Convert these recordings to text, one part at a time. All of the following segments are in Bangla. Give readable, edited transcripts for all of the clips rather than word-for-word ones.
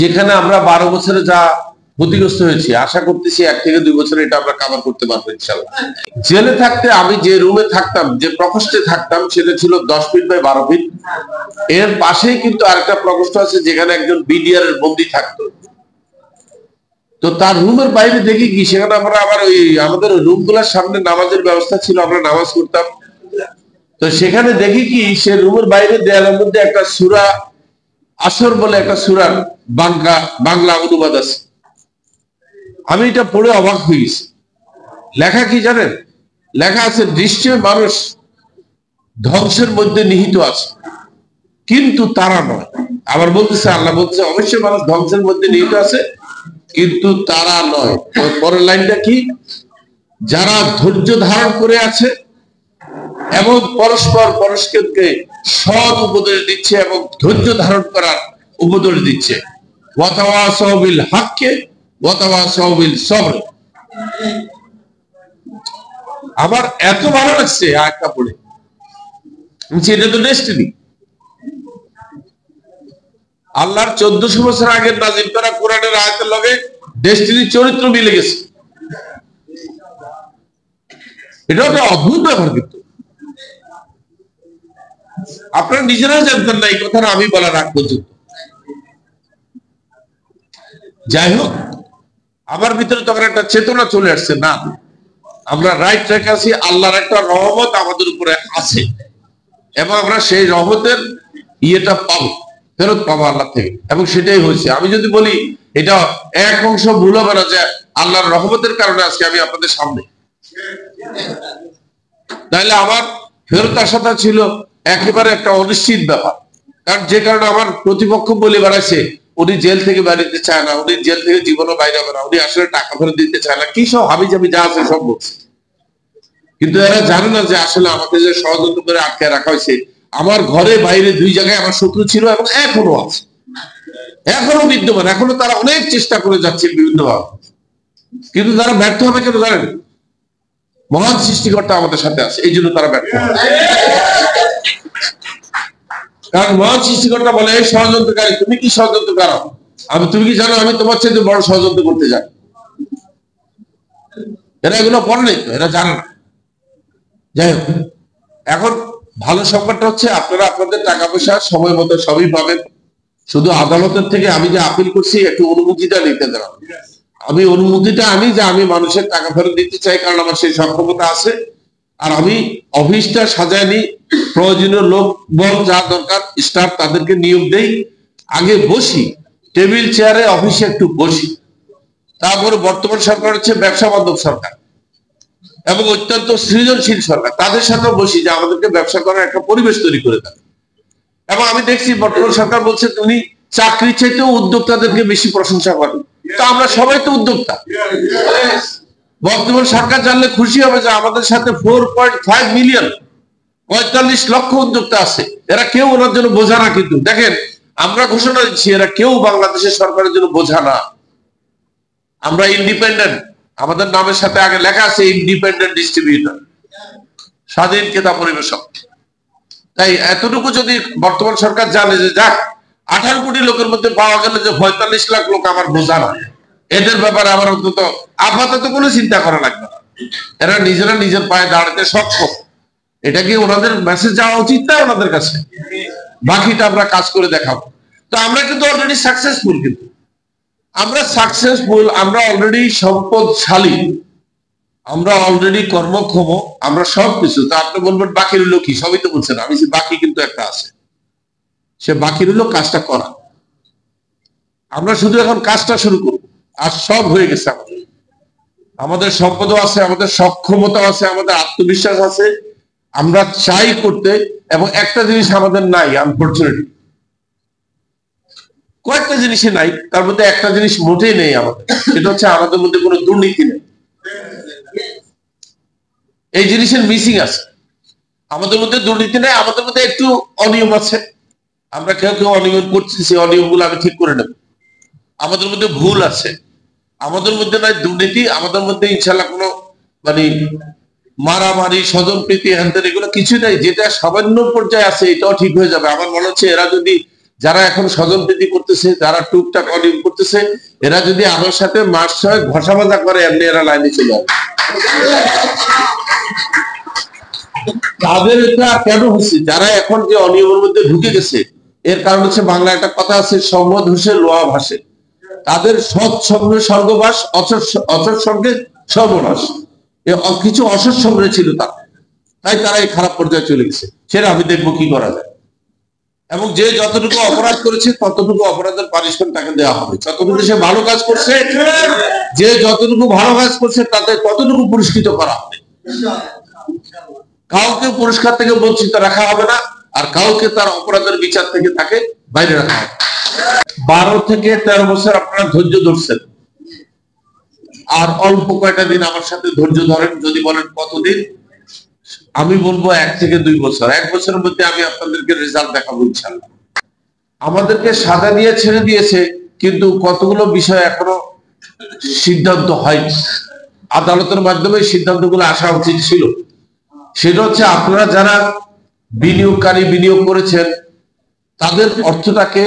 যেখানে আমরা 12 বছরে যা ক্ষতিগ্রস্ত হয়েছি, আশা করতেছি 1 থেকে 2 বছরে এটা আমরা কভার করতে পারবো ইনশাআল্লাহ। জেলে থাকতে আমি যে রুমে থাকতাম, যে প্রকোষ্ঠে থাকতাম, সেটা ছিল 10 ফিট বাই 12 ফিট। এর পাশেই কিন্তু আরেকটা প্রকোষ্ঠ আছে যেখানে একজন বিডিআর এর বন্দী থাকতো। তো তার রুমের বাইরে দেখি কি, সেখানে আমরা আবার ওই আমাদের রুমগুলোর সামনে নামাজের ব্যবস্থা ছিল, আমরা নামাজ পড়তাম। তো সেখানে দেখি কি, সে রুমের বাইরে দেয়ালের মধ্যে একটা সূরা আসর বলে একটা সূরার বাংলা অনুবাদ আছে। আমি এটা পড়ে অবাক হয়ে গেছি। লেখা কি জানেন? লেখা আছে, নিশ্চয় মানুষ ধ্বংসের মধ্যে নিহিত আছে, কিন্তু তারা নয়। আবার বলতেছে, আল্লাহ বলতেছে, অবশ্যই মানুষ ধ্বংসের মধ্যে নিহিত আছে, কিন্তু তারা নয়। পরের লাইনটা কি? যারা ধৈর্য ধারণ করে আছে এবং পরস্পর পরস্পরকে সৎ উপদেশ দিচ্ছে এবং ধৈর্য ধারণ করার উপদেশ দিচ্ছে। ওয়াতাওয়াসাউ বিল হাক্কি ওয়াতাওয়াসাউ বিল সবর। আমার এত ভালো লাগছে আয়াতটা পড়ে। এটা তো ডেস্টিনি। আল্লাহর 1400 বছর আগের নাজিল করা কোরআনের আয়াতের লগে ডেস্টিনির চরিত্র মিলে গেছে। এটা একটা অদ্ভুত ব্যাপার। কিন্তু আপনারা নিজেরাও জানতেন না এই কথাটা আমি বলার আগ পর্যন্ত। যাই হোক, আমার ভিতরে তখন একটা চেতনা চলে আসছে, না আমরা রাইট ট্র্যাকে আছি, আল্লাহর একটা রহমত আমাদের উপরে আছে এবং আমরা সেই রহমতের ইয়েটা পাবো, ফেরত পাবো আল্লাহ থেকে, এবং সেটাই হয়েছে। আমি যদি বলি এটা 1 অংশ ভুল হবে না যে আল্লাহর রহমতের কারণে আজকে আমি আপনাদের সামনে, তাহলে আমার ফেরত আসাটা ছিল একেবারে একটা অনিশ্চিত ব্যাপার। কারণ যে কারণে আমার প্রতিপক্ষ বলে বেড়াইছে উনি জেল থেকে বেরোতে চায় না, উনি জেল থেকে জীবনে বাইরে হবে না, উনি আসলে টাকা ফেরত দিতে চায় না, কি সব হাবিজাবি যা আছে সব বলছে। কিন্তু এরা জানে না যে আসলে আমাকে যে ষড়যন্ত্র করে আটকে রাখা হয়েছে, আমার ঘরে বাইরে 2 জায়গায় আমার শত্রু ছিল এবং এখনো আছে, এখনো বিদ্যমান, এখনো তারা অনেক চেষ্টা করে যাচ্ছে বিভিন্নভাবে। কিন্তু তারা ব্যর্থ হবে কেন জানেন? মহান সৃষ্টিকর্তা আমাদের সাথে আছে, এই জন্য তারা ব্যর্থ হবে। কারণ মহান সৃষ্টিকর্তা বলে, এই ষড়যন্ত্রকারী, তুমি কি ষড়যন্ত্র করো? তুমি কি জানো আমি তোমার চাইতে বড় ষড়যন্ত্র করতে যাই? এরা এগুলো পড়ে নাই তো, এরা জানে না। যাই হোক, এখন ভালো সংবাদটা হচ্ছে আপনারা আপনাদের টাকা পয়সা সময় মতো সবই পাবেন। শুধু আদালতের থেকে আমি যে আপিল করছি একটু অনুমতিটা নিতে দেওয়া। আমি অনুমতিটা আনি যে আমি মানুষের টাকা ফেরত দিতে চাই, কারণ আমার সেই সক্ষমতা আছে। আর আমি অফিসটা সাজায় নি, প্রয়োজনীয় লোক বল যা দরকার স্টাফ তাদেরকে নিয়োগ দেই, আগে বসি টেবিল চেয়ারে অফিসে একটু বসি। তারপরে বর্তমান সরকার হচ্ছে ব্যবসা বান্ধব সরকার এবং অত্যন্ত সৃজনশীল সরকার, তাদের সাথে বসি যে আমাদেরকে ব্যবসা করার একটা পরিবেশ তৈরি করে দেন। এবং আমি দেখছি বর্তমান সরকার বলছে তুমি চাকরি চাইতেও উদ্যোক্তাদেরকে বেশি প্রশংসা করেন। তো আমরা সবাই তো উদ্যোক্তা। বর্তমান সরকার জানলে খুশি হবে যে আমাদের সাথে 4.5 মিলিয়ন 45 লক্ষ উদ্যোক্তা আছে। এরা কেউ ওনার জন্য বোঝা না। কিন্তু দেখেন, আমরা ঘোষণা দিচ্ছি এরা কেউ বাংলাদেশের সরকারের জন্য বোঝা না। আমরা ইন্ডিপেন্ডেন্ট, আমাদের নামের সাথে আগে লেখা আছে ইন্ডিপেন্ডেন্ট ডিস্ট্রিবিউটর, স্বাধীন ক্রেতা পরিবেশক। তাই এতটুকু যদি বর্তমান সরকার জানে যে যাক 18 কোটি লোকের মধ্যে পাওয়া গেল যে 45 লাখ লোক আমার বোঝা না, এদের ব্যাপারে আমার অন্তত আপাতত কোনো চিন্তা করা লাগবে না। এরা নিজেরা নিজের পায়ে দাঁড়াতে সক্ষম। এটা কি ওনাদের মেসেজ যাওয়া উচিত না ওনাদের কাছে? বাকিটা আমরা কাজ করে দেখাবো। তো আমরা কিন্তু অলরেডি সাকসেসফুল, কিন্তু আমরা সাকসেসফুল, আমরা অলরেডি সম্পদশালী, আমরা অলরেডি কর্মক্ষম, আমরা সবকিছু। তা আপনি বলবেন বাকি রইল কি? সবই তো বলছেন। আমি বাকি কিন্তু একটা আছে, সে বাকি রইল কাজটা করা। আমরা শুধু এখন কাজটা শুরু করব, আর সব হয়ে গেছে। আমাদের সম্পদও আছে, আমাদের সক্ষমতা আছে, আমাদের আত্মবিশ্বাস আছে, আমরা চাই করতে। এবং একটা জিনিস আমাদের নাই, আনফরচুনেটলি কয়েকটা জিনিসই নাই, তার মধ্যে একটা জিনিস মোটেই নেই আমাদের, সেটা হচ্ছে আমাদের মধ্যে কোনো দুর্নীতি নেই। এই জিনিসের মিসিং আছে। আমাদের মধ্যে দুর্নীতি নেই, আমাদের মধ্যে একটু অনিয়ম আছে। আমরা কেউ কেউ অনিয়ম করছি, সেই অনিয়মগুলো আমি ঠিক করে নেব। আমাদের মধ্যে ভুল আছে, আমাদের মধ্যে নাই দুর্নীতি, আমাদের মধ্যে ইনশাল্লাহ কোনো মানে মারামারি, স্বজন প্রীতি, হ্যান এগুলো কিছু নাই। যেটা সামান্য পর্যায়ে আছে এটাও ঠিক হয়ে যাবে। আমার মনে হচ্ছে এরা যদি যারা এখন স্বজনপ্রীতি করতেছে, যারা টুকটাক অনিয়ম করতেছে, এরা যদি আমার সাথে মার্চ 6 ঘষা মাজা করে, এমনি এরা লাইনে চলে আসবে। তাদের এটা কেন হচ্ছে? যারা এখন যে অনিয়মের মধ্যে ঢুকে গেছে, এর কারণ হচ্ছে বাংলা একটা কথা আছে, সম্মত হোসে লোহা ভাসে। তাদের সৎ সঙ্গে স্বর্গবাস, অসৎ সঙ্গে সর্বনাশ। কিছু অসৎ সঙ্গে ছিল তাই তারা এই খারাপ পর্যায়ে চলে গেছে। সেটা আমি দেখবো কি করা যায়, এবং যে যতটুকু অপরাধ করেছে ততটুকু অপরাধের পানিশমেন্ট তাকে দেওয়া হবে। যতটুকু সে ভালো কাজ করছে, যে যতটুকু ভালো কাজ করছে তাতে ততটুকু পুরস্কৃত করা হবে। কাউকে পুরস্কার থেকে বঞ্চিত রাখা হবে না, আর কাউকে তার অপরাধের বিচার থেকে তাকে বাইরে রাখা হবে। 12 থেকে 13 বছর আপনারা ধৈর্য ধরছেন, আর অল্প কয়টা দিন আমার সাথে ধৈর্য ধরেন। যদি বলেন কতদিন, আমি বলবো 1 থেকে 2 বছর। 1 বছরের মধ্যে আমি আপনাদেরকে রেজাল্ট দেখাবো ইনশাআল্লাহ। আমাদেরকে সাজা দিয়ে ছেড়ে দিয়েছে, কিন্তু কতগুলো বিষয় এখনো সিদ্ধান্ত হয়নি। আদালতের মাধ্যমে সিদ্ধান্তগুলো আসা উচিত ছিল। সেটা হচ্ছে, আপনারা যারা বিনিয়োগকারী বিনিয়োগ করেছেন, তাদের অর্থটাকে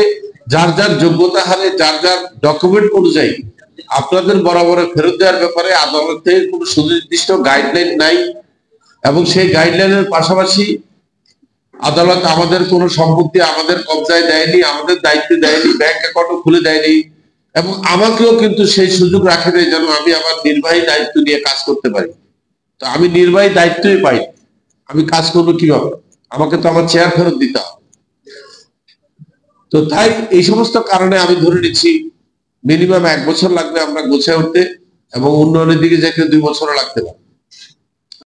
যার যার যোগ্যতা হারে, যার যার ডকুমেন্ট অনুযায়ী আপনাদের বরাবর ফেরত দেওয়ার ব্যাপারে আদালতের কোনো সুনির্দিষ্ট গাইডলাইন নাই। এবং সেই গাইডলাইনের পাশাপাশি আদালত আমাদের কোনো সম্পত্তি আমাদের কবজায় দেয়নি, আমাদের দায়িত্বে দেয়নি, ব্যাংক অ্যাকাউন্টও খুলে দেয়নি, এবং আমাকেও কিন্তু সেই সুযোগ রাখে দেয় যেন আমি আমার নির্বাহী দায়িত্ব নিয়ে কাজ করতে পারি। তো আমি নির্বাহী দায়িত্বই পাই, আমি কাজ করবো কিভাবে? আমাকে তো আমার চেয়ার ফেরত দিতে হবে। তো তাই এই সমস্ত কারণে আমি ধরে নিচ্ছি মিনিমাম 1 বছর লাগবে আমরা গোছায় উঠতে, এবং উন্নয়নের দিকে যেতে 2 বছরও লাগতে পারে।